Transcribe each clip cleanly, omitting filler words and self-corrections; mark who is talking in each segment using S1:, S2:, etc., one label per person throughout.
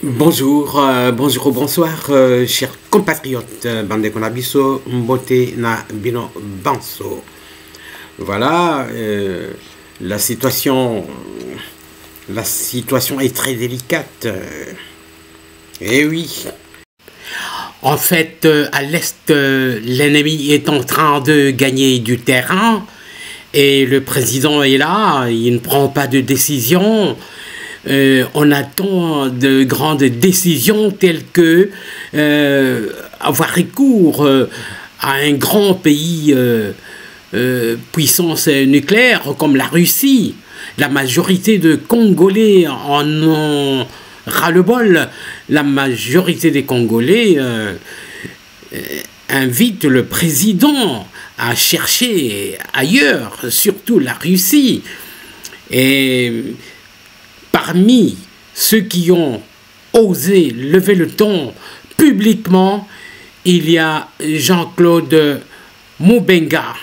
S1: Bonjour, bonjour ou bonsoir, chers compatriotes, bande konabiso, mbote na bino banso. Voilà, la situation est très délicate. Eh oui. En fait, à l'est, l'ennemi est en train de gagner du terrain et le président est là, il ne prend pas de décision. On attend de grandes décisions telles que avoir recours à un grand pays puissance nucléaire comme la Russie. La majorité de Congolais en ont ras-le-bol. La majorité des Congolais invite le président à chercher ailleurs, surtout la Russie. Et parmi ceux qui ont osé lever le ton publiquement, il y a Jean-Claude Moubenga,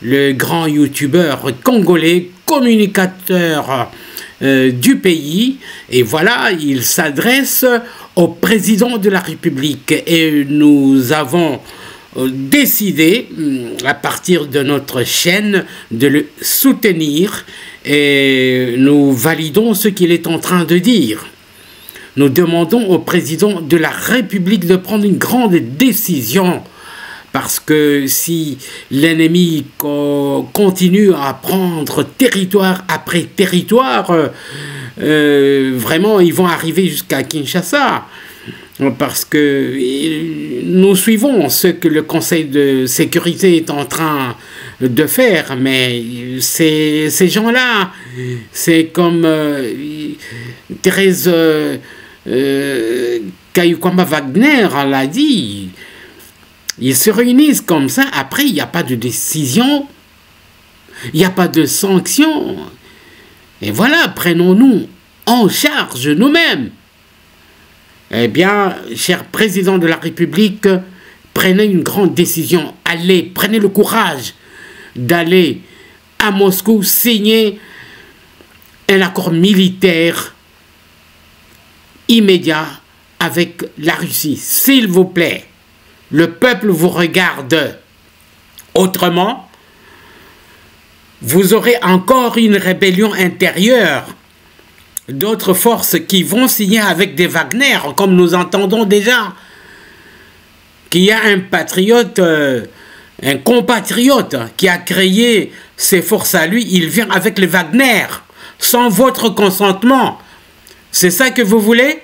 S1: le grand youtubeur congolais, communicateur du pays. Et voilà, il s'adresse au président de la République. Et nous avons décidé, à partir de notre chaîne, de le soutenir. Et nous validons ce qu'il est en train de dire. Nous demandons au président de la République de prendre une grande décision, parce que si l'ennemi continue à prendre territoire après territoire, vraiment ils vont arriver jusqu'à Kinshasa, parce que nous suivons ce que le Conseil de sécurité est en train de faire, mais ces gens-là, c'est comme Thérèse Kayukwamba Wagner l'a dit, ils se réunissent comme ça, après il n'y a pas de décision, il n'y a pas de sanction, et voilà, prenons-nous en charge nous-mêmes. Eh bien, cher président de la République, prenez une grande décision, allez, prenez le courage d'aller à Moscou signer un accord militaire immédiat avec la Russie, s'il vous plaît. Le peuple vous regarde. Autrement, vous aurez encore une rébellion intérieure, d'autres forces qui vont signer avec des Wagner, comme nous entendons déjà, qu'il y a un patriote, un compatriote qui a créé ces forces à lui, il vient avec les Wagner, sans votre consentement. C'est ça que vous voulez?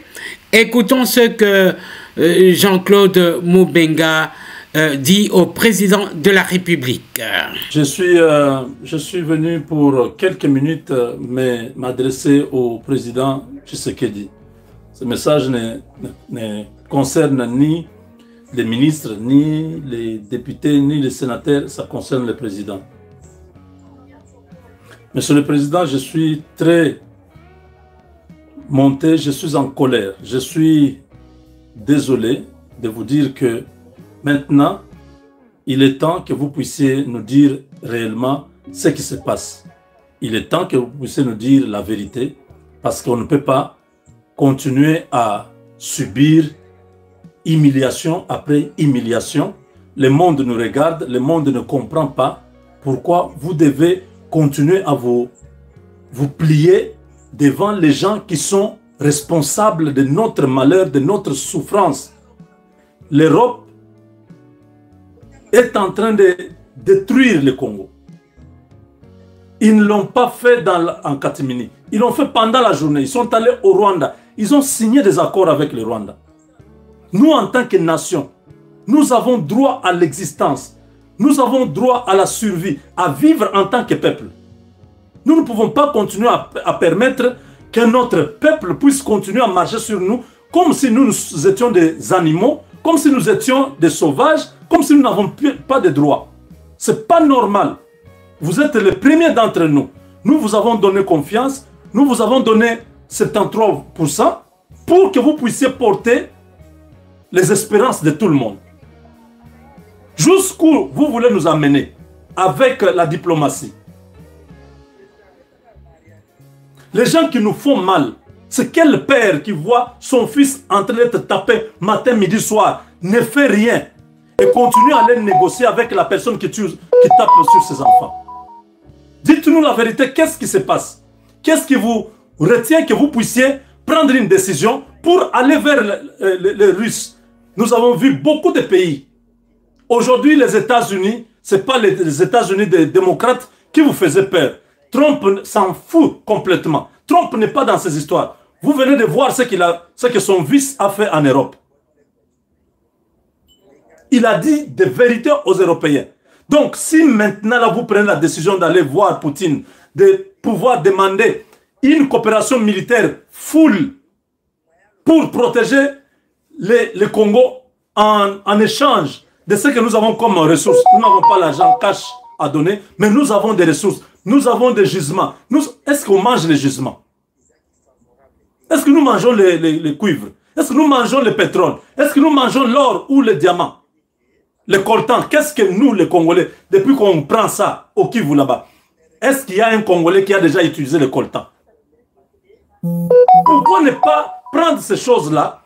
S1: Écoutons ce que Jean-Claude Moubenga dit au président de la République.
S2: Je suis venu pour quelques minutes m'adresser au président Tshisekedi. Ce message ne concerne ni les ministres, ni les députés, ni les sénateurs, ça concerne le président. Monsieur le Président, je suis très monté, je suis en colère. Je suis désolé de vous dire que maintenant, il est temps que vous puissiez nous dire réellement ce qui se passe. Il est temps que vous puissiez nous dire la vérité, parce qu'on ne peut pas continuer à subir humiliation après humiliation. Le monde nous regarde, le monde ne comprend pas pourquoi vous devez continuer à vous plier devant les gens qui sont responsables de notre malheur, de notre souffrance. L'Europe est en train de détruire le Congo. Ils ne l'ont pas fait en catimini. Ils l'ont fait pendant la journée. Ils sont allés au Rwanda. Ils ont signé des accords avec le Rwanda. Nous, en tant que nation, nous avons droit à l'existence. Nous avons droit à la survie, à vivre en tant que peuple. Nous ne pouvons pas continuer à permettre qu'un autre peuple puisse continuer à marcher sur nous comme si nous étions des animaux, comme si nous étions des sauvages, comme si nous n'avons pas de droits. Ce n'est pas normal. Vous êtes les premiers d'entre nous. Nous vous avons donné confiance. Nous vous avons donné 73% pour que vous puissiez porter les espérances de tout le monde. Jusqu'où vous voulez nous amener? avec la diplomatie. Les gens qui nous font mal, c'est quel père qui voit son fils en train d'être tapé matin, midi, soir, ne fait rien et continue à aller négocier avec la personne qui tape sur ses enfants. Dites-nous la vérité, qu'est-ce qui se passe? Qu'est-ce qui vous retient que vous puissiez prendre une décision pour aller vers les Russes? Nous avons vu beaucoup de pays. Aujourd'hui, les États-Unis, ce n'est pas les États-Unis des démocrates qui vous faisaient peur. Trump s'en fout complètement. Trump n'est pas dans ces histoires. Vous venez de voir ce que son fils a fait en Europe. Il a dit des vérités aux Européens. Donc, si maintenant là, vous prenez la décision d'aller voir Poutine, de pouvoir demander une coopération militaire full pour protéger le Congo en échange de ce que nous avons comme ressources. Nous n'avons pas l'argent cash à donner, mais nous avons des ressources. Nous avons des gisements. Est-ce qu'on mange les gisements? Est-ce que nous mangeons les cuivres? Est-ce que nous mangeons le pétrole? Est-ce que nous mangeons l'or ou le diamant? Le coltan, qu'est-ce que nous, les Congolais, depuis qu'on prend ça au Kivu là-bas, est-ce qu'il y a un Congolais qui a déjà utilisé le coltan? Pourquoi ne pas prendre ces choses-là,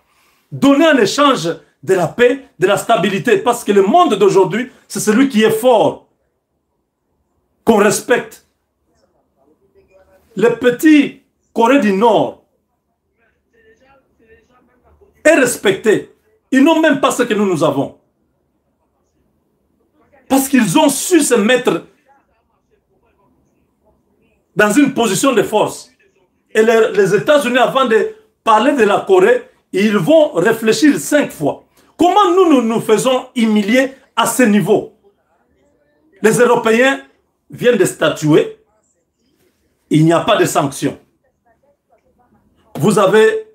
S2: donner en échange de la paix, de la stabilité? Parce que le monde d'aujourd'hui, c'est celui qui est fort, qu'on respecte. Le petit Corée du Nord est respecté. Ils n'ont même pas ce que nous avons. Parce qu'ils ont su se mettre dans une position de force. Et les États-Unis, avant de parler de la Corée, ils vont réfléchir 5 fois. Comment nous faisons humilier à ce niveau? Les Européens viennent de statuer. Il n'y a pas de sanctions. Vous avez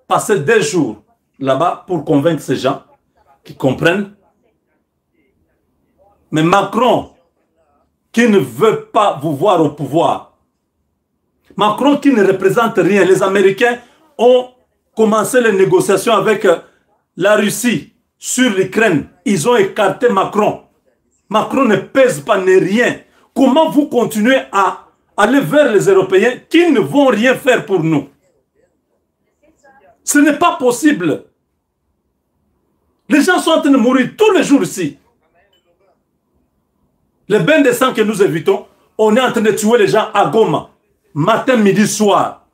S2: passé 2 jours là-bas pour convaincre ces gens qui comprennent. Mais Macron, qui ne veut pas vous voir au pouvoir, Macron qui ne représente rien, les Américains ont commencé les négociations avec la Russie sur l'Ukraine. Ils ont écarté Macron. Macron ne pèse pas, n'est rien. Comment vous continuez à aller vers les Européens qui ne vont rien faire pour nous? Ce n'est pas possible. Les gens sont en train de mourir tous les jours ici. Les bains de sang que nous évitons, on est en train de tuer les gens à Goma, matin, midi, soir.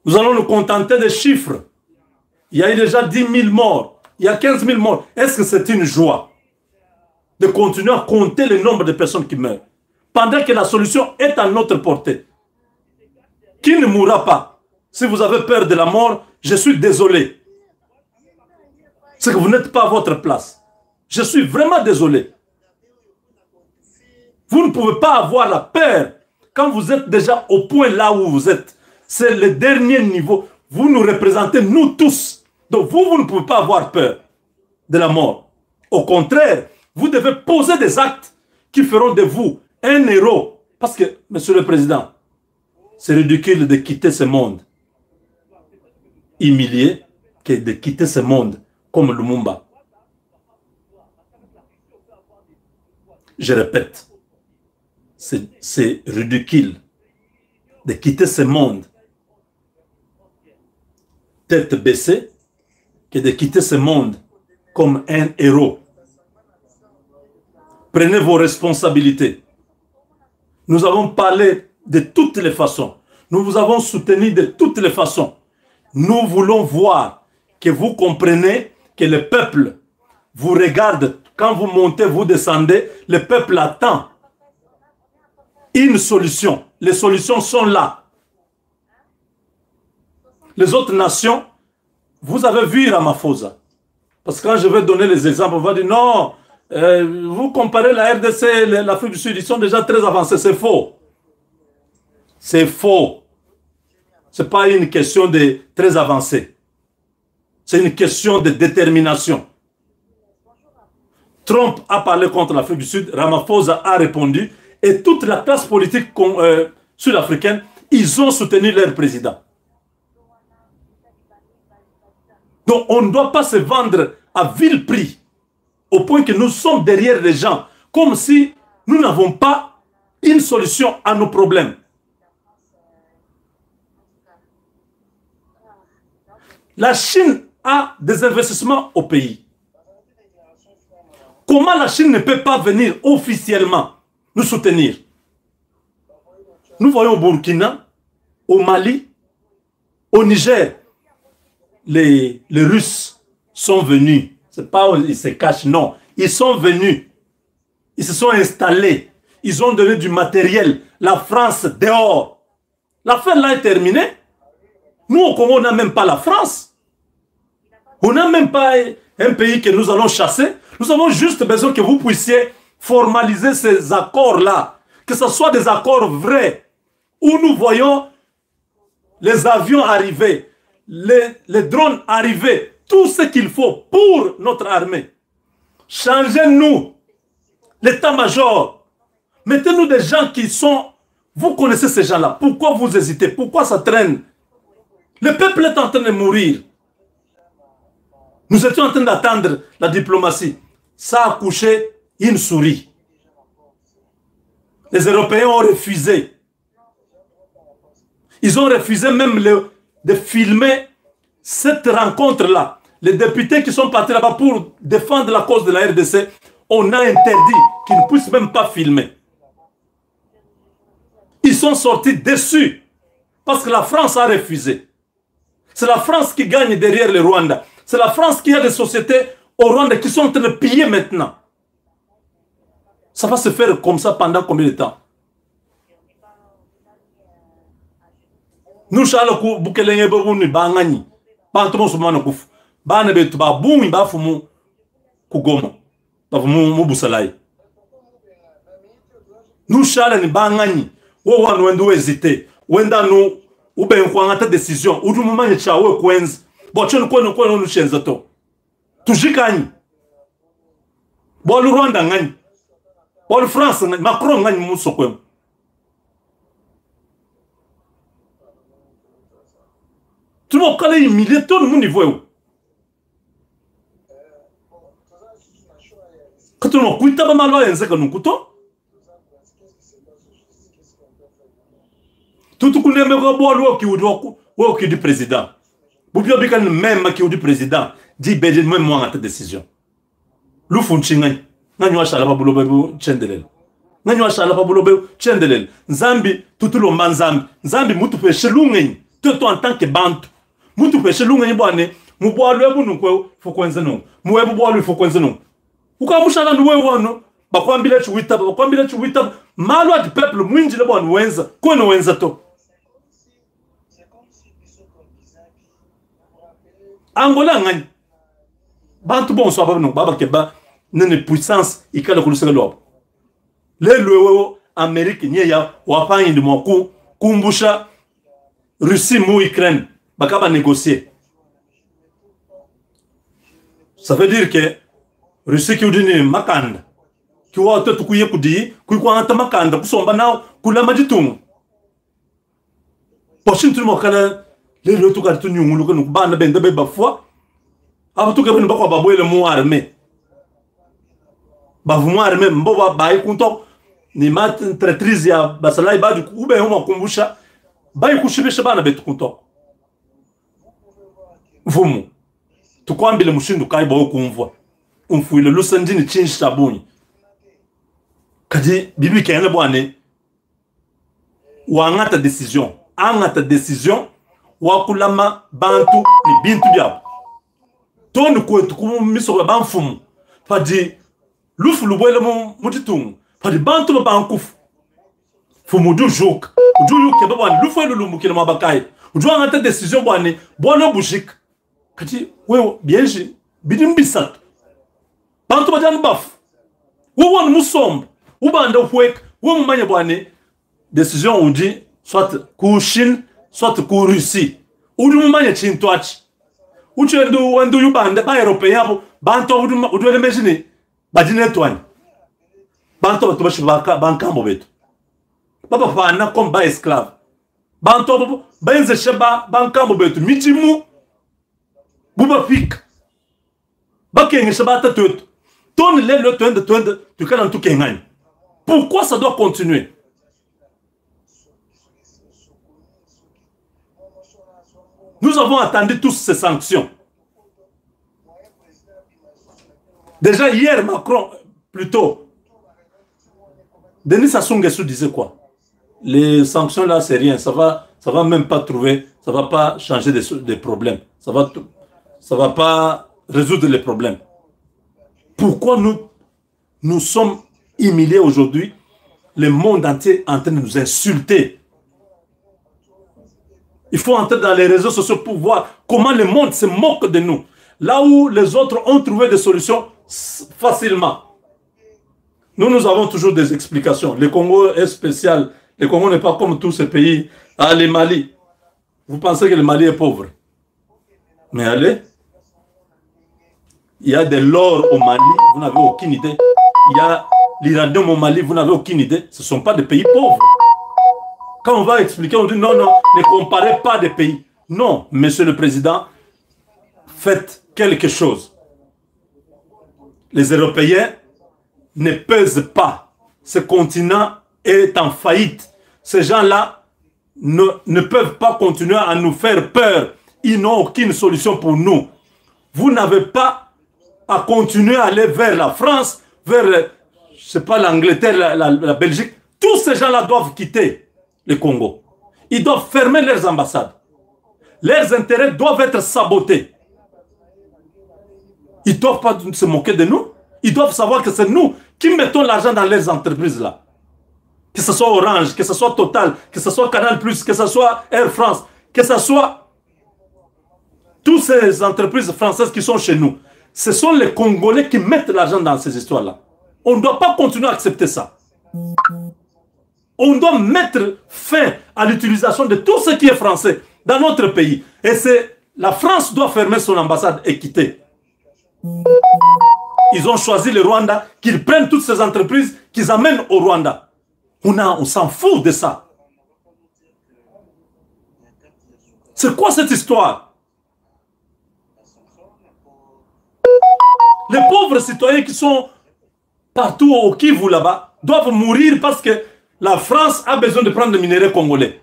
S2: Nous allons nous contenter des chiffres. Il y a eu déjà 10 000 morts, il y a 15 000 morts. Est-ce que c'est une joie de continuer à compter le nombre de personnes qui meurent, pendant que la solution est à notre portée? Qui ne mourra pas? Si vous avez peur de la mort, je suis désolé. C'est que vous n'êtes pas à votre place. Je suis vraiment désolé. Vous ne pouvez pas avoir la peur quand vous êtes déjà au point là où vous êtes. C'est le dernier niveau. Vous nous représentez, nous tous. Donc vous ne pouvez pas avoir peur de la mort. Au contraire, vous devez poser des actes qui feront de vous un héros. Parce que, Monsieur le Président, c'est ridicule de quitter ce monde humilié que de quitter ce monde comme Lumumba. Je répète, c'est ridicule de quitter ce monde tête baissée que de quitter ce monde comme un héros. Prenez vos responsabilités. Nous avons parlé de toutes les façons. Nous vous avons soutenu de toutes les façons. Nous voulons voir que vous comprenez que le peuple vous regarde. Quand vous montez, vous descendez, le peuple attend une solution. Les solutions sont là. Les autres nations, vous avez vu Ramaphosa. Parce que quand je vais donner les exemples, on va dire non, vous comparez la RDC et l'Afrique du Sud, ils sont déjà très avancés. C'est faux. C'est faux. Ce n'est pas une question de très avancé. C'est une question de détermination. Trump a parlé contre l'Afrique du Sud, Ramaphosa a répondu, et toute la classe politique sud-africaine, ils ont soutenu leur président. Donc on ne doit pas se vendre à vil prix, au point que nous sommes derrière les gens, comme si nous n'avons pas une solution à nos problèmes. La Chine a des investissements au pays. Comment la Chine ne peut pas venir officiellement nous soutenir? Nous voyons au Burkina, au Mali, au Niger, les Russes sont venus. Ce n'est pas ils se cachent, non. Ils sont venus. Ils se sont installés. Ils ont donné du matériel. La France dehors. L'affaire là est terminée. Nous, au Congo, on n'a même pas la France. On n'a même pas un pays que nous allons chasser. Nous avons juste besoin que vous puissiez formaliser ces accords-là. Que ce soit des accords vrais, où nous voyons les avions arriver, les drones arriver, tout ce qu'il faut pour notre armée. Changez-nous l'état-major. Mettez-nous des gens qui sont... Vous connaissez ces gens-là. Pourquoi vous hésitez? Pourquoi ça traîne? Le peuple est en train de mourir. Nous étions en train d'attendre la diplomatie. Ça a couché une souris. Les Européens ont refusé. Ils ont refusé même de filmer cette rencontre-là. Les députés qui sont partis là-bas pour défendre la cause de la RDC, on a interdit qu'ils ne puissent même pas filmer. Ils sont sortis déçus parce que la France a refusé. C'est la France qui gagne derrière le Rwanda. C'est la France qui a des sociétés au Rwanda qui sont en train de piller maintenant. Ça va se faire comme ça pendant combien de temps? Nous, Charles, Boukelenge, Bouni, Bangani, Pantomo, Soumana Kouf, Banabet, Baboumi, Bafumu, Kugoma, Bafumu, Boussalai. Nous, Charles, Bangani, Ouan, Wendo, hésité, Wenda, nous, ou bien, on a ta décision, ou du moment, il y a un Quenz, bon, tu ne connais pas nous chez Zato. Toujikani. Bon, le Rwanda, bon, le France, Macron, Moussokwe. Tout le monde est humilié, tout le monde y voit. Quand tout le monde couille, mal loin, c'est que nous coûtons. Tout le monde est boire qui est du président. Vous pouvez dire même qui est du président, dit Bédine, même moi, en décision. Lou Funchingan, Nanua Shalaba Boulobe, Chendelel. Nanua Shalaba Boulobe, Chendelel. Zambi, tout le monde, Zambi, Moutou Péché Lungen, tout en tant que bande. Moutou Péché Lungen, Boane, Moubois le Bounouko, Fouquenzenon, Mouebo Bois le Fouquenzenon. Pourquoi Mouchala Nouéouano, Bakwambile Chuita, Bakwambile Chuita, Malwa du peuple, Mwinji le Bon Wenza, Kono Wenzato. Angola ngani bantu bon so baba no baba keba nene puissance ikala kulusela lobo le lwewo Amerique nyeya wapanyi de moku kumbusha Russie mu Ukraine bakaba négocier. Ça veut dire que Russie qui udini makanda ki wa to tukuye kudi ku ko anta makanda kusomba nawo kula majitungu poshin tu mo kala les autres qui sont venus nous bande ben de bafwa avant tout que nous pas ba boile mo armé ba vous armé mbo ba ikunto ni mat traîtrise ya basala ba du coup ben on kumbusha ba ikushibisha bana betu kunto vumu tukwambile mushindu kai ba okumvwa umfuile lusandini chinshi tabuni kadi bibi kene bwane wangata décision angata décision wakulama bantu ni bintu byabo tonu kwetu kumiso banfumu fadi lufu lubwele mutitungu fadi bantu bankufu fumu du juk ke baba lufu lulumu kile mabakai ujwa ngata décision bwane bono bushik kati wewe bienji bidimbisat bantu bajan baf won musomb ubanda fwek wo mumanye bwane décision on dit soit ku Chine soit ku Russie udu mumanye chintwachi uchendu wandu yubanda ba européen bantu udu le machine badine twani bantu batubashi bankambo betu baba fana comme ba esclave bantu benze sheba bankambo betu mijimu buba fik bakenge sheba tatutu ton le twende tu kana tu kengani Pourquoi ça doit continuer? Nous avons attendu tous ces sanctions. Déjà hier, Macron, plutôt, Denis Sassou Nguesso disait quoi? Les sanctions là, c'est rien. Ça va même pas trouver, ça va pas changer des problèmes. Ça va pas résoudre les problèmes. Pourquoi nous sommes humiliés aujourd'hui? Le monde entier est en train de nous insulter. Il faut entrer dans les réseaux sociaux pour voir comment le monde se moque de nous. Là où les autres ont trouvé des solutions facilement. Nous avons toujours des explications. Le Congo est spécial. Le Congo n'est pas comme tous ces pays. Ah, le Mali. Vous pensez que le Mali est pauvre? Mais allez. Il y a de l'or au Mali, vous n'avez aucune idée. Il y a l'uranium au Mali, vous n'avez aucune idée. Ce ne sont pas des pays pauvres. Quand on va expliquer, on dit non, non, ne comparez pas des pays. Non, monsieur le président, faites quelque chose. Les Européens ne pèsent pas. Ce continent est en faillite. Ces gens-là ne peuvent pas continuer à nous faire peur. Ils n'ont aucune solution pour nous. Vous n'avez pas à continuer à aller vers la France, vers, je sais pas, l'Angleterre, la Belgique. Tous ces gens-là doivent quitter le Congo. Ils doivent fermer leurs ambassades. Leurs intérêts doivent être sabotés. Ils ne doivent pas se moquer de nous. Ils doivent savoir que c'est nous qui mettons l'argent dans leurs entreprises-là. Que ce soit Orange, que ce soit Total, que ce soit Canal+, que ce soit Air France, que ce soit toutes ces entreprises françaises qui sont chez nous. Ce sont les Congolais qui mettent l'argent dans ces histoires-là. On ne doit pas continuer à accepter ça. On doit mettre fin à l'utilisation de tout ce qui est français dans notre pays. Et c'est la France doit fermer son ambassade et quitter. Ils ont choisi le Rwanda, qu'ils prennent toutes ces entreprises, qu'ils amènent au Rwanda. On s'en fout de ça. C'est quoi cette histoire? Les pauvres citoyens qui sont partout au Kivu là-bas doivent mourir parce que la France a besoin de prendre des minéraux congolais.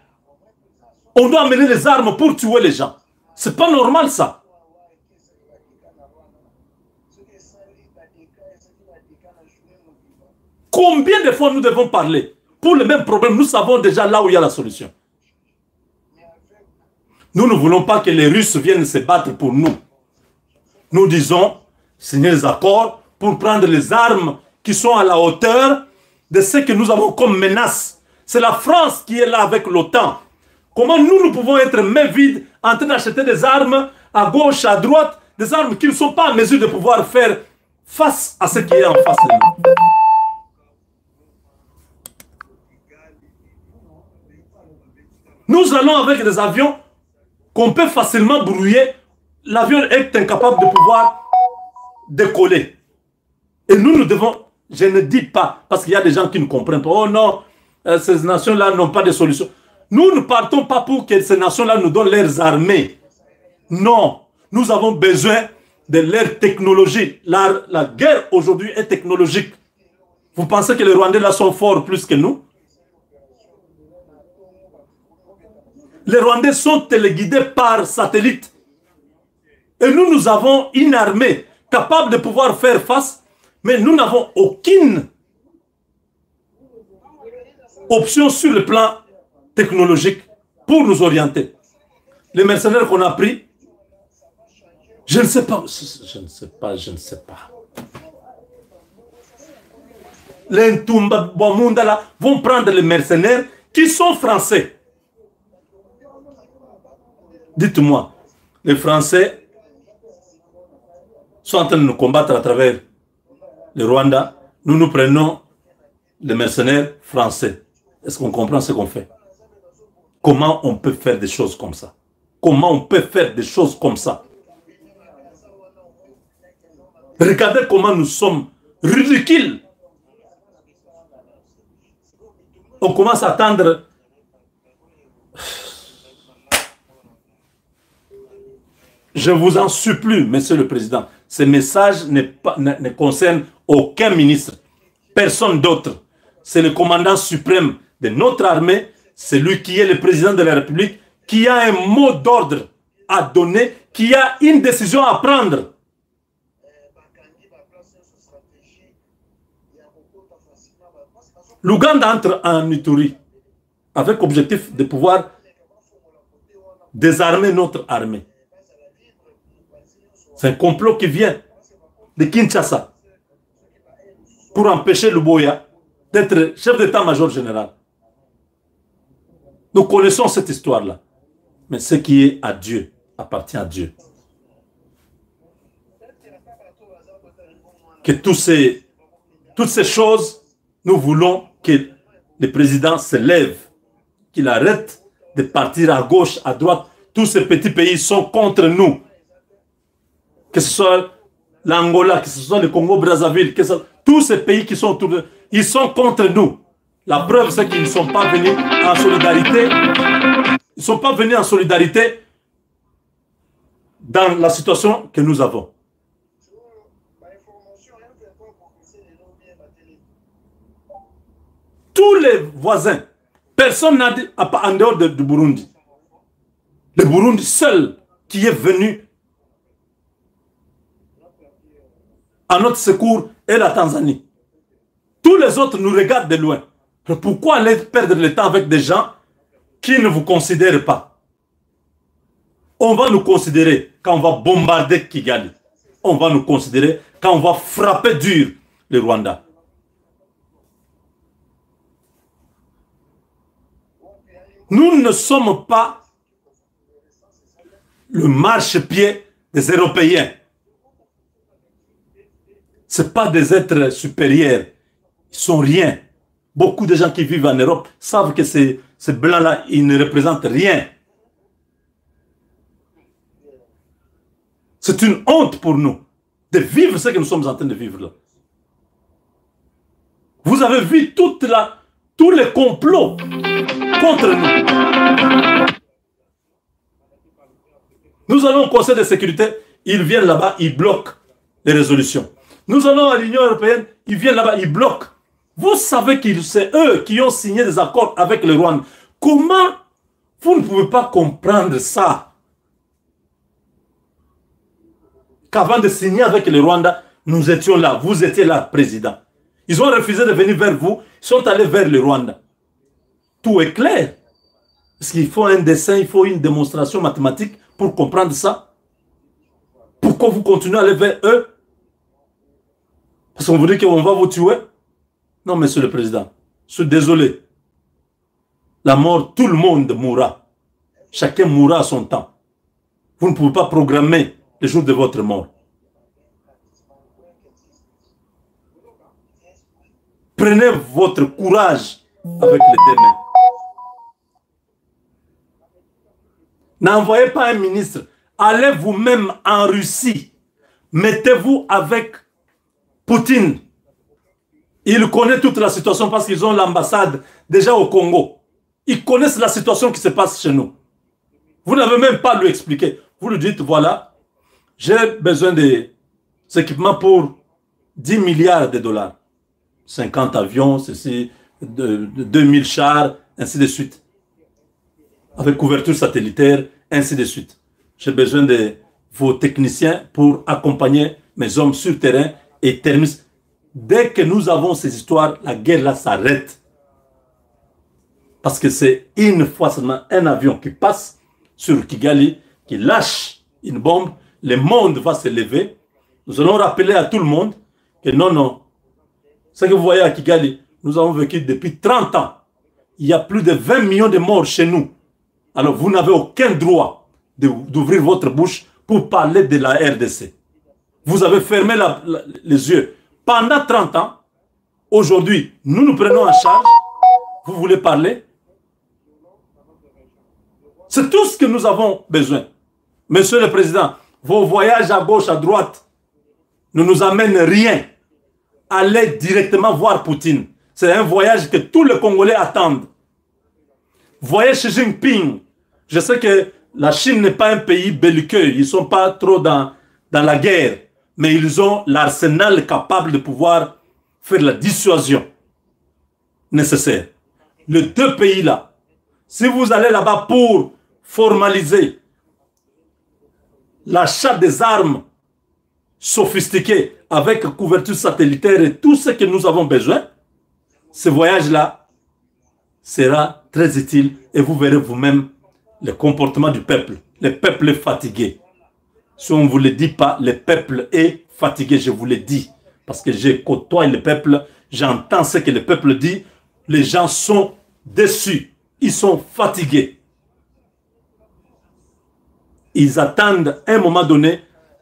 S2: On doit amener les armes pour tuer les gens. C'est pas normal ça. Combien de fois nous devons parler? Pour le même problème, nous savons déjà là où il y a la solution. Nous ne voulons pas que les Russes viennent se battre pour nous. Nous disons, signer les accords pour prendre les armes qui sont à la hauteur de ce que nous avons comme menace. C'est la France qui est là avec l'OTAN. Comment nous pouvons être mains vides en train d'acheter des armes à gauche, à droite, des armes qui ne sont pas en mesure de pouvoir faire face à ce qui est en face de nous. Nous allons avec des avions qu'on peut facilement brouiller. L'avion est incapable de pouvoir décoller. Et nous devons, je ne dis pas, parce qu'il y a des gens qui ne comprennent pas, oh non, ces nations-là n'ont pas de solution. Nous ne partons pas pour que ces nations-là nous donnent leurs armées. Non, nous avons besoin de leur technologie. La guerre aujourd'hui est technologique. Vous pensez que les Rwandais là sont forts plus que nous? Les Rwandais sont téléguidés par satellite. Et nous avons une armée capable de pouvoir faire face, mais nous n'avons aucune option sur le plan technologique pour nous orienter. Les mercenaires qu'on a pris, je ne sais pas. Les Ntumba Bamunda là vont prendre les mercenaires qui sont français. Dites-moi, les Français sont en train de nous combattre à travers le Rwanda. Nous prenons les mercenaires français. Est-ce qu'on comprend ce qu'on fait? Comment on peut faire des choses comme ça? Comment on peut faire des choses comme ça? Regardez comment nous sommes ridicules. On commence à attendre. Je vous en supplie, Monsieur le Président, ce message ne concerne aucun ministre, personne d'autre. c'est le commandant suprême de notre armée, c'est lui qui est le président de la République, qui a un mot d'ordre à donner, qui a une décision à prendre. L'Ouganda entre en Ituri avec objectif de pouvoir désarmer notre armée. C'est un complot qui vient de Kinshasa pour empêcher Luboya d'être chef d'état-major général. Nous connaissons cette histoire-là. Mais ce qui est à Dieu appartient à Dieu. Que toutes ces choses, nous voulons que le président se lève, qu'il arrête de partir à gauche, à droite. Tous ces petits pays sont contre nous. Que ce soit l'Angola, que ce soit le Congo-Brazzaville, tous ces pays qui sont autour de nous, ils sont contre nous. La preuve, c'est qu'ils ne sont pas venus en solidarité. Ils ne sont pas venus en solidarité dans la situation que nous avons. Tous les voisins, personne n'a dit, en dehors du Burundi. Le Burundi seul qui est venu à notre secours est la Tanzanie. Tous les autres nous regardent de loin. Pourquoi aller perdre le temps avec des gens qui ne vous considèrent pas? On va nous considérer quand on va bombarder Kigali. On va nous considérer quand on va frapper dur le Rwanda. Nous ne sommes pas le marchepied des Européens. Ce ne sont pas des êtres supérieurs. Ils ne sont rien. Beaucoup de gens qui vivent en Europe savent que ces blancs-là, ils ne représentent rien. C'est une honte pour nous de vivre ce que nous sommes en train de vivre là. Vous avez vu tous les complots contre nous. Nous allons au Conseil de sécurité, ils viennent là-bas, ils bloquent les résolutions. Nous allons à l'Union européenne, ils viennent là-bas, ils bloquent. Vous savez que c'est eux qui ont signé des accords avec le Rwanda. Comment vous ne pouvez pas comprendre ça? Qu'avant de signer avec le Rwanda, nous étions là, vous étiez là, président. Ils ont refusé de venir vers vous, ils sont allés vers le Rwanda. Tout est clair. Parce qu'il faut un dessin, il faut une démonstration mathématique pour comprendre ça. Pourquoi vous continuez à aller vers eux? Parce qu'on vous dit qu'on va vous tuer? Non, monsieur le président, je suis désolé. La mort, tout le monde mourra. Chacun mourra à son temps. Vous ne pouvez pas programmer le jour de votre mort. Prenez votre courage avec les deux mains. N'envoyez pas un ministre. Allez vous-même en Russie. Mettez-vous avec Poutine. Il connaît toute la situation parce qu'ils ont l'ambassade déjà au Congo. Ils connaissent la situation qui se passe chez nous. Vous n'avez même pas à lui expliquer. Vous lui dites, voilà, j'ai besoin des équipements pour 10 milliards de dollars. 50 avions, ceci, 2000 chars, ainsi de suite. Avec couverture satellitaire, ainsi de suite. J'ai besoin de vos techniciens pour accompagner mes hommes sur terrain et terminer. Dès que nous avons ces histoires, la guerre là s'arrête. Parce que c'est une fois seulement un avion qui passe sur Kigali, qui lâche une bombe, le monde va se lever. Nous allons rappeler à tout le monde que non, non. Ce que vous voyez à Kigali, nous avons vécu depuis 30 ans. Il y a plus de 20 millions de morts chez nous. Alors vous n'avez aucun droit d'ouvrir votre bouche pour parler de la RDC. Vous avez fermé les yeux. Pendant 30 ans, aujourd'hui, nous nous prenons en charge. Vous voulez parler? C'est tout ce que nous avons besoin. Monsieur le Président, vos voyages à gauche, à droite ne nous amènent rien. Allez directement voir Poutine. C'est un voyage que tous les Congolais attendent. Voyez Xi Jinping. Je sais que la Chine n'est pas un pays belliqueux. Ils ne sont pas trop dans la guerre. Mais ils ont l'arsenal capable de pouvoir faire la dissuasion. nécessaires. Les deux pays-là, si vous allez là-bas pour formaliser l'achat des armes sophistiquées avec couverture satellitaire et tout ce que nous avons besoin, ce voyage-là sera très utile et vous verrez vous-même le comportement du peuple. Le peuple est fatigué. Si on ne vous le dit pas, le peuple est fatigué, je vous le dis. Parce que je côtoie le peuple, j'entends ce que le peuple dit. Les gens sont déçus, ils sont fatigués. Ils attendent à un moment donné,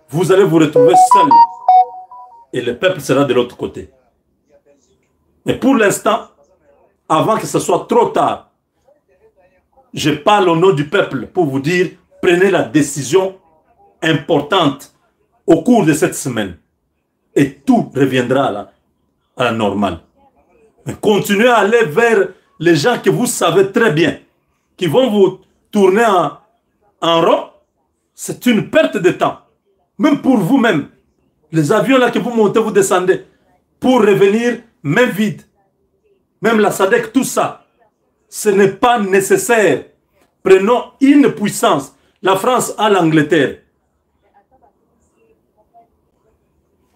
S2: vous allez vous retrouver seul. Et le peuple sera de l'autre côté. Mais pour l'instant, avant que ce soit trop tard, je parle au nom du peuple pour vous dire, prenez la décision importante au cours de cette semaine. Et tout reviendra à la normale. Mais continuez à aller vers les gens que vous savez très bien, qui vont vous tourner en rond. C'est une perte de temps. Même pour vous-même. Les avions là que vous montez, vous descendez. Pour revenir, main vide. Même la SADC, tout ça. Ce n'est pas nécessaire. Prenons une puissance. La France a l'Angleterre.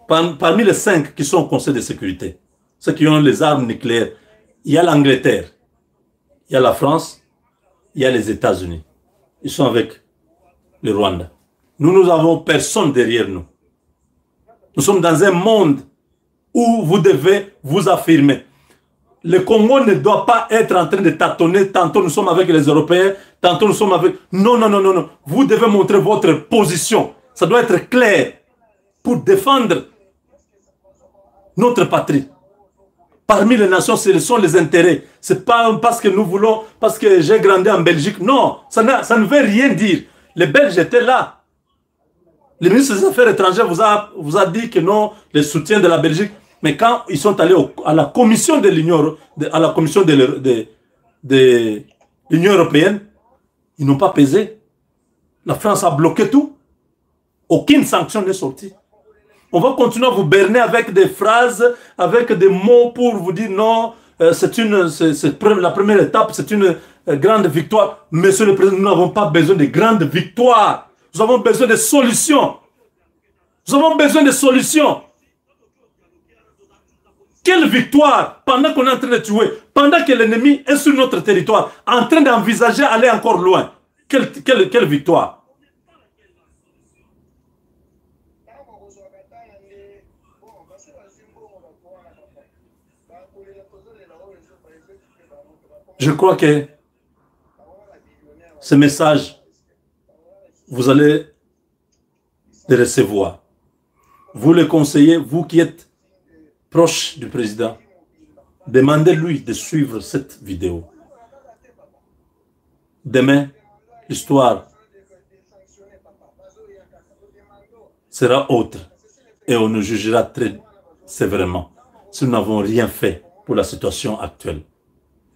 S2: Parmi les 5 qui sont au Conseil de sécurité, ceux qui ont les armes nucléaires, il y a l'Angleterre, il y a la France, il y a les États-Unis. Ils sont avec le Rwanda. Nous n'avons personne derrière nous. Nous sommes dans un monde où vous devez vous affirmer. Le Congo ne doit pas être en train de tâtonner. Tantôt nous sommes avec les Européens, tantôt nous sommes avec... Non, non, non, non, non. Vous devez montrer votre position. Ça doit être clair pour défendre notre patrie. Parmi les nations, ce sont les intérêts. Ce n'est pas parce que nous voulons, parce que j'ai grandi en Belgique. Non, ça ne veut rien dire. Les Belges étaient là. Le ministre des Affaires étrangères vous a dit que non, le soutien de la Belgique. Mais quand ils sont allés à la commission de l'Union, à la commission de l'Union européenne, ils n'ont pas pesé. La France a bloqué tout. Aucune sanction n'est sortie. On va continuer à vous berner avec des phrases, avec des mots pour vous dire non, c'est la première étape, c'est une grande victoire. Monsieur le Président, nous n'avons pas besoin de grandes victoires. Nous avons besoin de solutions. Nous avons besoin de solutions. Quelle victoire pendant qu'on est en train de tuer, pendant que l'ennemi est sur notre territoire, en train d'envisager aller encore loin. Quelle victoire? Je crois que ce message, vous allez le recevoir. Vous le conseillez, vous qui êtes proche du président, demandez-lui de suivre cette vidéo. Demain, l'histoire sera autre et on nous jugera très sévèrement si nous n'avons rien fait pour la situation actuelle.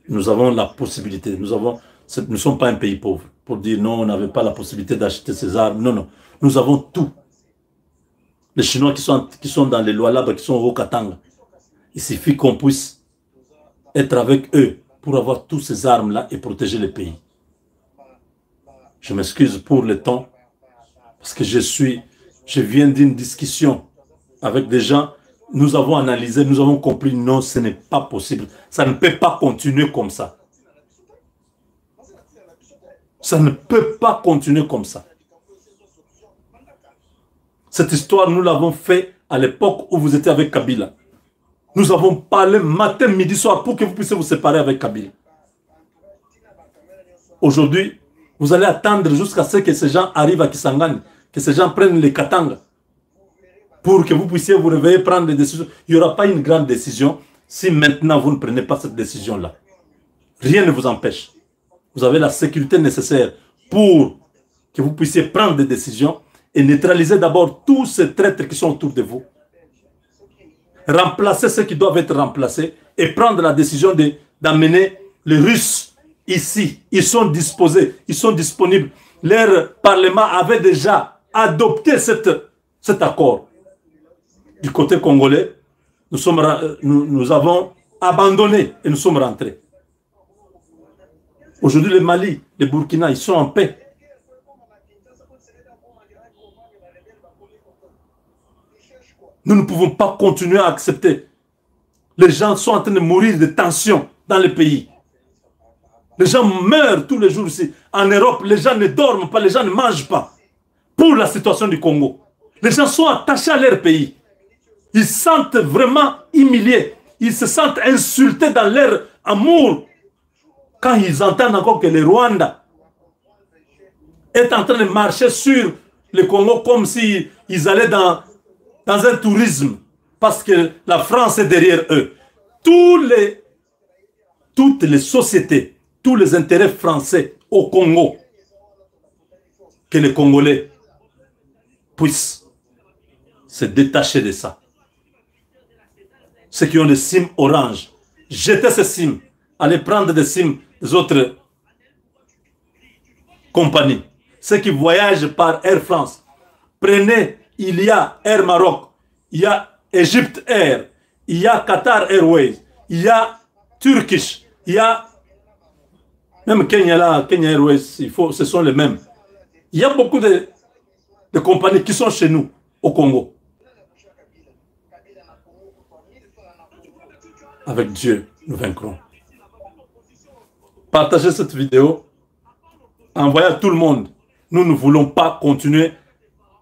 S2: Nous avons la possibilité, nous ne sommes pas un pays pauvre pour dire non, on n'avait pas la possibilité d'acheter ces armes. Non, non, nous avons tout. Les Chinois qui sont dans les lois là-bas, qui sont au Katanga, il suffit qu'on puisse être avec eux pour avoir toutes ces armes-là et protéger le pays. Je m'excuse pour le temps, parce que je viens d'une discussion avec des gens. Nous avons analysé, nous avons compris, non, ce n'est pas possible. Ça ne peut pas continuer comme ça. Ça ne peut pas continuer comme ça. Cette histoire, nous l'avons fait à l'époque où vous étiez avec Kabila. Nous avons parlé matin, midi, soir pour que vous puissiez vous séparer avec Kabila. Aujourd'hui, vous allez attendre jusqu'à ce que ces gens arrivent à Kisangani, que ces gens prennent les Katanga, pour que vous puissiez vous réveiller, prendre des décisions. Il n'y aura pas une grande décision si maintenant vous ne prenez pas cette décision-là. Rien ne vous empêche. Vous avez la sécurité nécessaire pour que vous puissiez prendre des décisions et neutraliser d'abord tous ces traîtres qui sont autour de vous. Remplacer ceux qui doivent être remplacés et prendre la décision d'amener les Russes ici. Ils sont disposés, ils sont disponibles. Leur parlement avait déjà adopté cet accord. Du côté congolais, nous avons abandonné et nous sommes rentrés. Aujourd'hui, le Mali, le Burkina, ils sont en paix. Nous ne pouvons pas continuer à accepter. Les gens sont en train de mourir de tension dans le pays. Les gens meurent tous les jours ici. En Europe, les gens ne dorment pas, les gens ne mangent pas. Pour la situation du Congo. Les gens sont attachés à leur pays. Ils se sentent vraiment humiliés. Ils se sentent insultés dans leur amour. Quand ils entendent encore que le Rwanda est en train de marcher sur le Congo comme s'ils allaient dans un tourisme. Parce que la France est derrière eux. Toutes les sociétés, tous les intérêts français au Congo, que les Congolais puissent se détacher de ça. Ceux qui ont des SIM orange, jetez ces SIM, allez prendre des SIM des autres compagnies. Ceux qui voyagent par Air France, prenez, il y a Air Maroc, il y a Egypt Air, il y a Qatar Airways, il y a Turkish, il y a même Kenya Airways, ce sont les mêmes. Il y a beaucoup de compagnies qui sont chez nous, au Congo. Avec Dieu, nous vaincrons. Partagez cette vidéo. Envoyez à tout le monde. Nous ne voulons pas continuer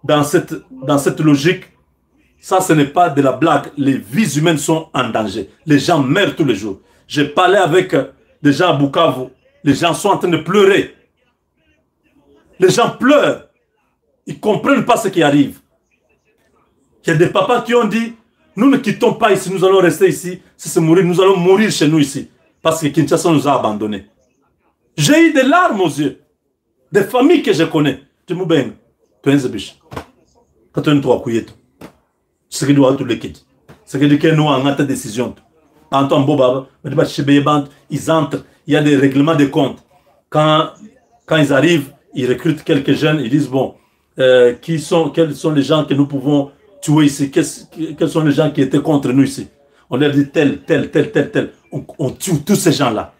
S2: dans cette logique. Ça, ce n'est pas de la blague. Les vies humaines sont en danger. Les gens meurent tous les jours. J'ai parlé avec des gens à Bukavu. Les gens sont en train de pleurer. Les gens pleurent. Ils ne comprennent pas ce qui arrive. Il y a des papas qui ont dit, nous ne quittons pas ici, nous allons rester ici. Si c'est mourir, nous allons mourir chez nous ici. Parce que Kinshasa nous a abandonnés. J'ai eu des larmes aux yeux. Des familles que je connais. Tu me bennes. Tu es un biche. Quand tu es un toit couillette. Ce qui doit tout le quitter. Ce qui dit que nous avons une décision. Antoine Boba, ils entrent. Il y a des règlements de compte. Quand ils arrivent, ils recrutent quelques jeunes. Ils disent, bon, quels sont les gens que nous pouvons tuer ici? Quels sont les gens qui étaient contre nous ici? On leur dit tel. On tue tous ces gens-là.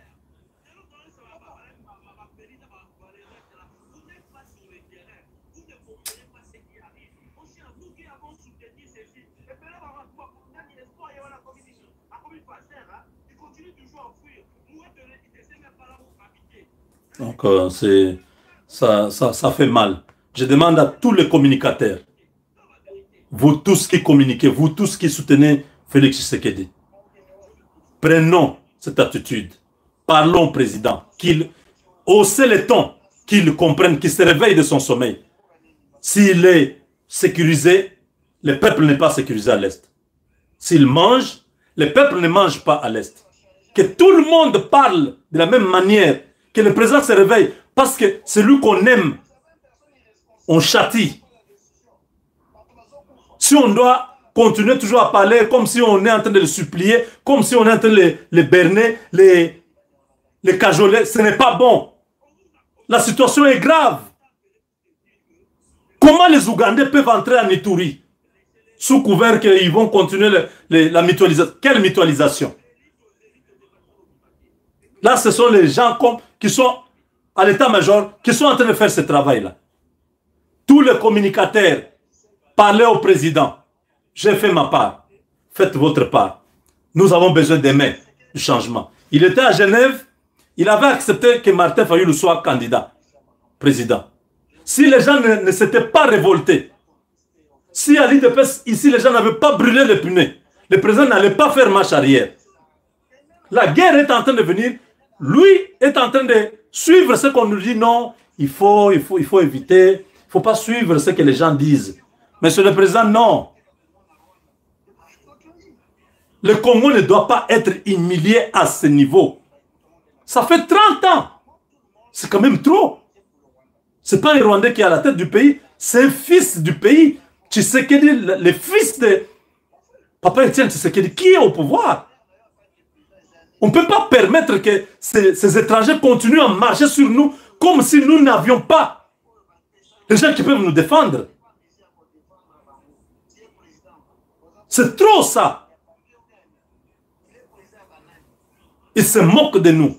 S2: Donc, ça fait mal. Je demande à tous les communicateurs, vous tous qui communiquez, vous tous qui soutenez Félix Tshisekedi, prenons cette attitude. Parlons au président, qu'il hausse les tons, qu'il comprenne, qu'il se réveille de son sommeil. S'il est sécurisé, le peuple n'est pas sécurisé à l'Est. S'il mange, le peuple ne mange pas à l'Est. Que tout le monde parle de la même manière. Que le président se réveille, parce que c'est lui qu'on aime, on châtie. Si on doit continuer toujours à parler comme si on est en train de le supplier, comme si on est en train de les berner, les cajoler, ce n'est pas bon. La situation est grave. Comment les Ougandais peuvent entrer en Ituri sous couvert qu'ils vont continuer la mutualisation? Quelle mutualisation? Là, ce sont les gens qui sont à l'état-major, qui sont en train de faire ce travail-là. Tous les communicateurs, parlez au président. J'ai fait ma part. Faites votre part. Nous avons besoin d'aimer du changement. Il était à Genève. Il avait accepté que Martin Fayulu soit candidat, président. Si les gens ne s'étaient pas révoltés, si à l'IDPS, ici, les gens n'avaient pas brûlé les pneus, le président n'allait pas faire marche arrière. La guerre est en train de venir. Lui est en train de suivre ce qu'on nous dit. Non, il faut éviter. Il ne faut pas suivre ce que les gens disent. Monsieur le Président, non. Le Congo ne doit pas être humilié à ce niveau. Ça fait 30 ans. C'est quand même trop. Ce n'est pas un Rwandais qui est à la tête du pays. C'est un fils du pays. Tshisekedi, le fils de Papa Etienne Tshisekedi, qui est au pouvoir. On ne peut pas permettre que ces étrangers continuent à marcher sur nous comme si nous n'avions pas les gens qui peuvent nous défendre. C'est trop ça. Ils se moquent de nous.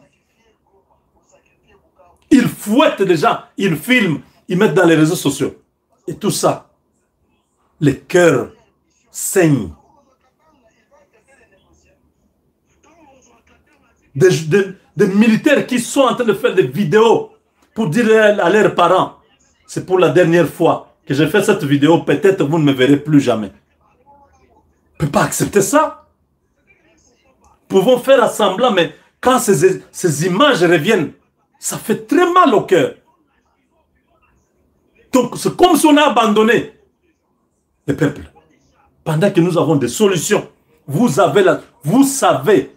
S2: Ils fouettent les gens, ils filment, ils mettent dans les réseaux sociaux. Et tout ça, les cœurs saignent. Des militaires qui sont en train de faire des vidéos pour dire à leurs parents, c'est pour la dernière fois que j'ai fait cette vidéo, peut-être vous ne me verrez plus jamais. On ne peut pas accepter ça. Nous pouvons faire semblant, mais quand ces images reviennent, ça fait très mal au cœur. Donc c'est comme si on a abandonné le peuple. Pendant que nous avons des solutions, vous savez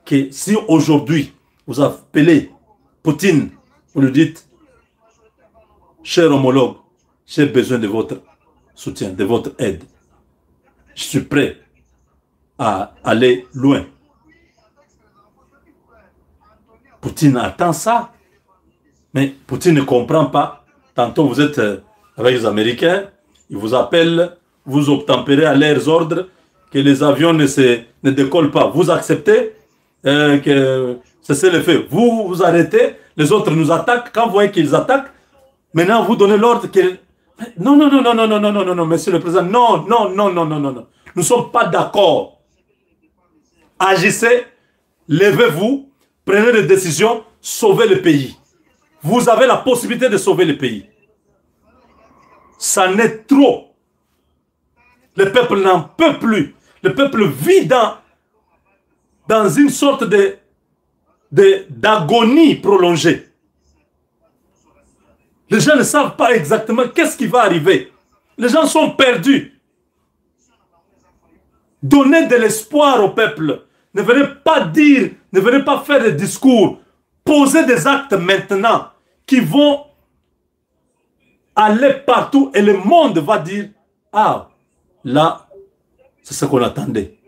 S2: que si aujourd'hui vous appelez Poutine, vous lui dites, cher homologue, j'ai besoin de votre soutien, de votre aide. Je suis prêt à aller loin. Poutine attend ça. Mais Poutine ne comprend pas. Tantôt vous êtes avec les Américains, ils vous appellent, vous obtempérez à leurs ordres, que les avions ne décollent pas. Vous acceptez que c'est le fait. Vous arrêtez, les autres nous attaquent. Quand vous voyez qu'ils attaquent, maintenant vous donnez l'ordre que... Non, non, non, non, non, non, non, non, non, non, monsieur le président, non, non, non, non, non, non, non. Nous ne sommes pas d'accord. Agissez, levez-vous, prenez des décisions, sauvez le pays. Vous avez la possibilité de sauver le pays. Ça n'est trop. Le peuple n'en peut plus. Le peuple vit dans une sorte d'agonie prolongée. Les gens ne savent pas exactement qu'est-ce qui va arriver. Les gens sont perdus. Donnez de l'espoir au peuple. Ne venez pas dire, ne venez pas faire des discours. Posez des actes maintenant qui vont aller partout et le monde va dire, ah, là, c'est ce qu'on attendait.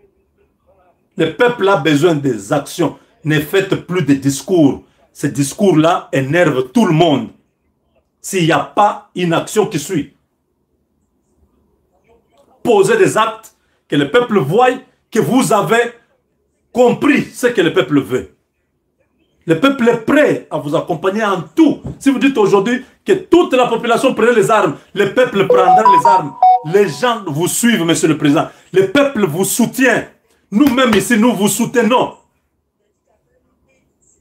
S2: Le peuple a besoin des actions. Ne faites plus de discours. Ces discours-là énervent tout le monde. S'il n'y a pas une action qui suit. Posez des actes, que le peuple voie que vous avez compris ce que le peuple veut. Le peuple est prêt à vous accompagner en tout. Si vous dites aujourd'hui que toute la population prenne les armes, le peuple prendra les armes. Les gens vous suivent, monsieur le président. Le peuple vous soutient. Nous-mêmes ici, nous vous soutenons.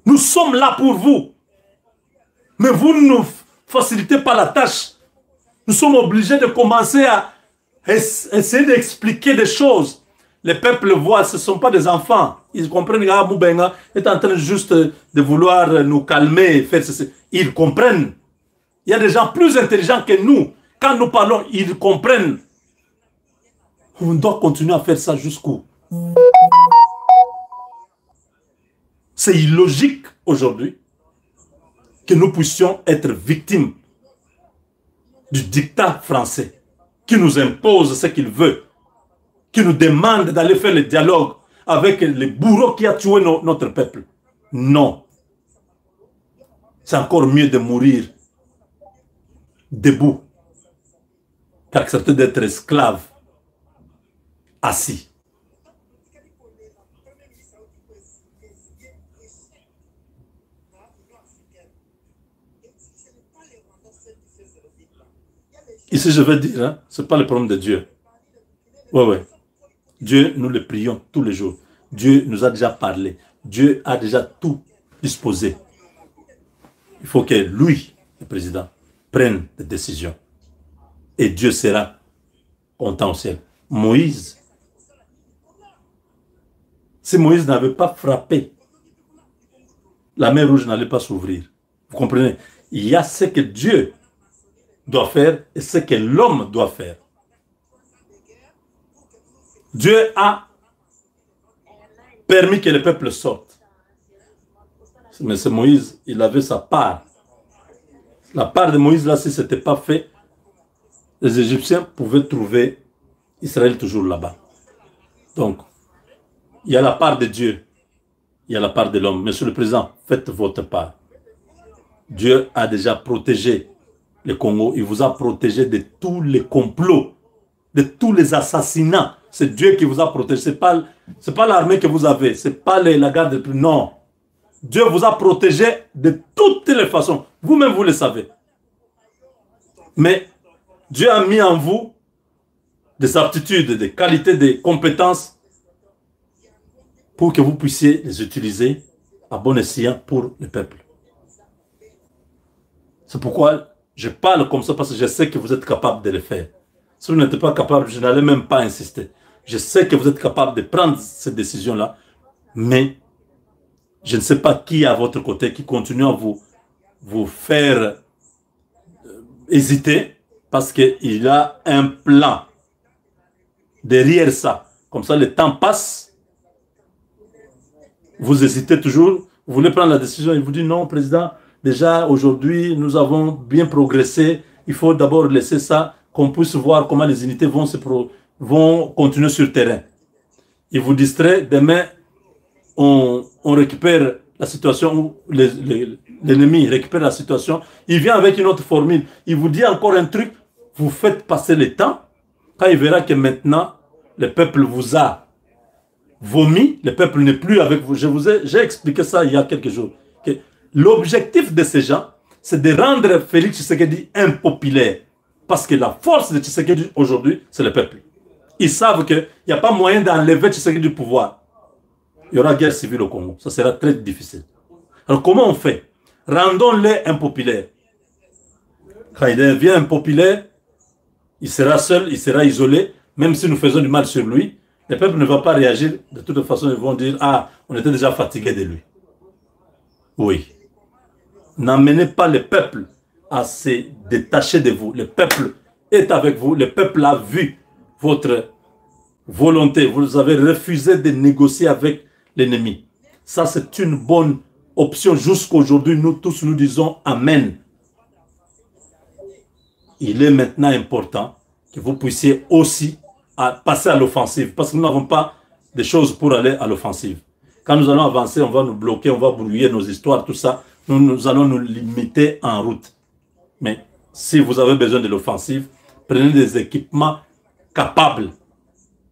S2: Nous sommes là pour vous. Mais vous ne nous facilitez pas la tâche. Nous sommes obligés de commencer à essayer d'expliquer des choses. Les peuples voient, ce ne sont pas des enfants. Ils comprennent que Moubenga est en train juste de vouloir nous calmer. Faire ceci. Ils comprennent. Il y a des gens plus intelligents que nous. Quand nous parlons, ils comprennent. On doit continuer à faire ça jusqu'où? C'est illogique aujourd'hui que nous puissions être victimes du dictat français qui nous impose ce qu'il veut, qui nous demande d'aller faire le dialogue avec le bourreau qui a tué notre peuple. Non. C'est encore mieux de mourir debout qu'accepter d'être esclave assis. Ici, je veux dire, hein, ce n'est pas le problème de Dieu. Oui. Dieu, nous le prions tous les jours. Dieu nous a déjà parlé. Dieu a déjà tout disposé. Il faut que lui, le président, prenne des décisions. Et Dieu sera content au ciel. Moïse, si Moïse n'avait pas frappé, la mer rouge n'allait pas s'ouvrir. Vous comprenez? Il y a ce que Dieu doit faire et ce que l'homme doit faire. Dieu a permis que le peuple sorte. Mais c'est Moïse, il avait sa part. La part de Moïse, là, si ce n'était pas fait, les Égyptiens pouvaient trouver Israël toujours là-bas. Donc, il y a la part de Dieu, il y a la part de l'homme. Monsieur le Président, faites votre part. Dieu a déjà protégé le Congo. Il vous a protégé de tous les complots, de tous les assassinats. C'est Dieu qui vous a protégé. Ce n'est pas l'armée que vous avez. Ce n'est pas la garde. Non. Dieu vous a protégé de toutes les façons. Vous-même, vous le savez. Mais Dieu a mis en vous des aptitudes, des qualités, des compétences pour que vous puissiez les utiliser à bon escient pour le peuple. C'est pourquoi je parle comme ça, parce que je sais que vous êtes capable de le faire. Si vous n'êtes pas capable, je n'allais même pas insister. Je sais que vous êtes capable de prendre cette décision-là, mais je ne sais pas qui est à votre côté qui continue à vous faire hésiter, parce qu'il a un plan derrière ça. Comme ça, le temps passe, vous hésitez toujours, vous voulez prendre la décision, il vous dit non, président, déjà aujourd'hui, nous avons bien progressé, il faut d'abord laisser ça, qu'on puisse voir comment les unités vont continuer sur le terrain. Il vous distrait, demain, on récupère la situation où l'ennemi récupère la situation, il vient avec une autre formule, il vous dit encore un truc, vous faites passer le temps, quand il verra que maintenant, le peuple vous a vomi, le peuple n'est plus avec vous. J'ai expliqué ça il y a quelques jours. L'objectif de ces gens, c'est de rendre Félix Tshisekedi impopulaire. Parce que la force de Tshisekedi aujourd'hui, c'est le peuple. Ils savent qu'il n'y a pas moyen d'enlever Tshisekedi du pouvoir. Il y aura guerre civile au Congo. Ça sera très difficile. Alors comment on fait? Rendons-les impopulaires. Quand il devient impopulaire, il sera seul, il sera isolé. Même si nous faisons du mal sur lui, le peuple ne va pas réagir. De toute façon, ils vont dire, ah, on était déjà fatigué de lui. Oui. N'amenez pas le peuple à se détacher de vous. Le peuple est avec vous. Le peuple a vu votre volonté. Vous avez refusé de négocier avec l'ennemi. Ça, c'est une bonne option. Jusqu'aujourd'hui, nous tous, nous disons Amen. Il est maintenant important que vous puissiez aussi passer à l'offensive. Parce que nous n'avons pas de choses pour aller à l'offensive. Quand nous allons avancer, on va nous bloquer, on va brouiller nos histoires, tout ça. Nous allons nous limiter en route. Mais si vous avez besoin de l'offensive, prenez des équipements capables.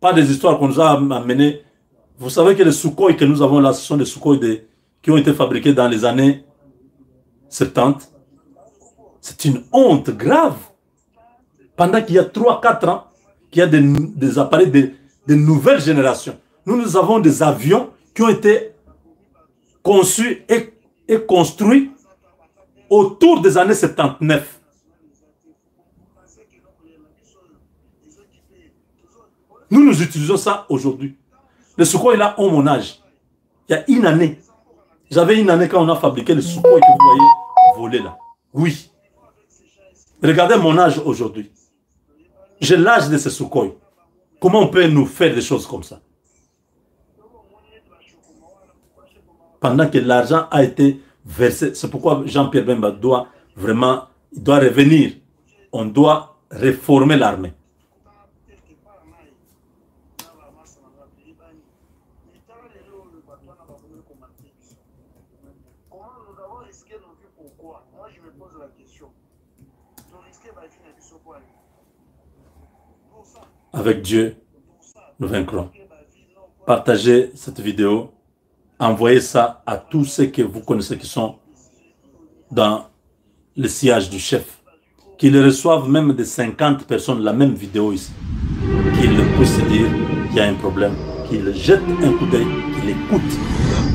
S2: Pas des histoires qu'on nous a amenées. Vous savez que les Sukhoi que nous avons là, ce sont des Sukhoi qui ont été fabriqués dans les années 70. C'est une honte grave. Pendant qu'il y a 3-4 ans, qu'il y a des appareils de nouvelles générations. Nous avons des avions qui ont été conçus et construits autour des années 79. Nous utilisons ça aujourd'hui. Le Sukhoi là ont mon âge. Il y a une année. J'avais une année quand on a fabriqué le Sukhoi que vous voyez voler là. Oui. Regardez mon âge aujourd'hui. J'ai l'âge de ce Sukhoi. Comment on peut nous faire des choses comme ça? Pendant que l'argent a été versé. C'est pourquoi Jean-Pierre Bemba doit vraiment, il doit revenir. On doit réformer l'armée. Avec Dieu, nous vaincrons. Partagez cette vidéo. Envoyez ça à tous ceux que vous connaissez qui sont dans le sillage du chef. Qu'ils reçoivent même de 50 personnes la même vidéo ici. Qu'ils puissent dire qu'il y a un problème. Qu'ils jettent un coup d'œil, qu'ils écoutent.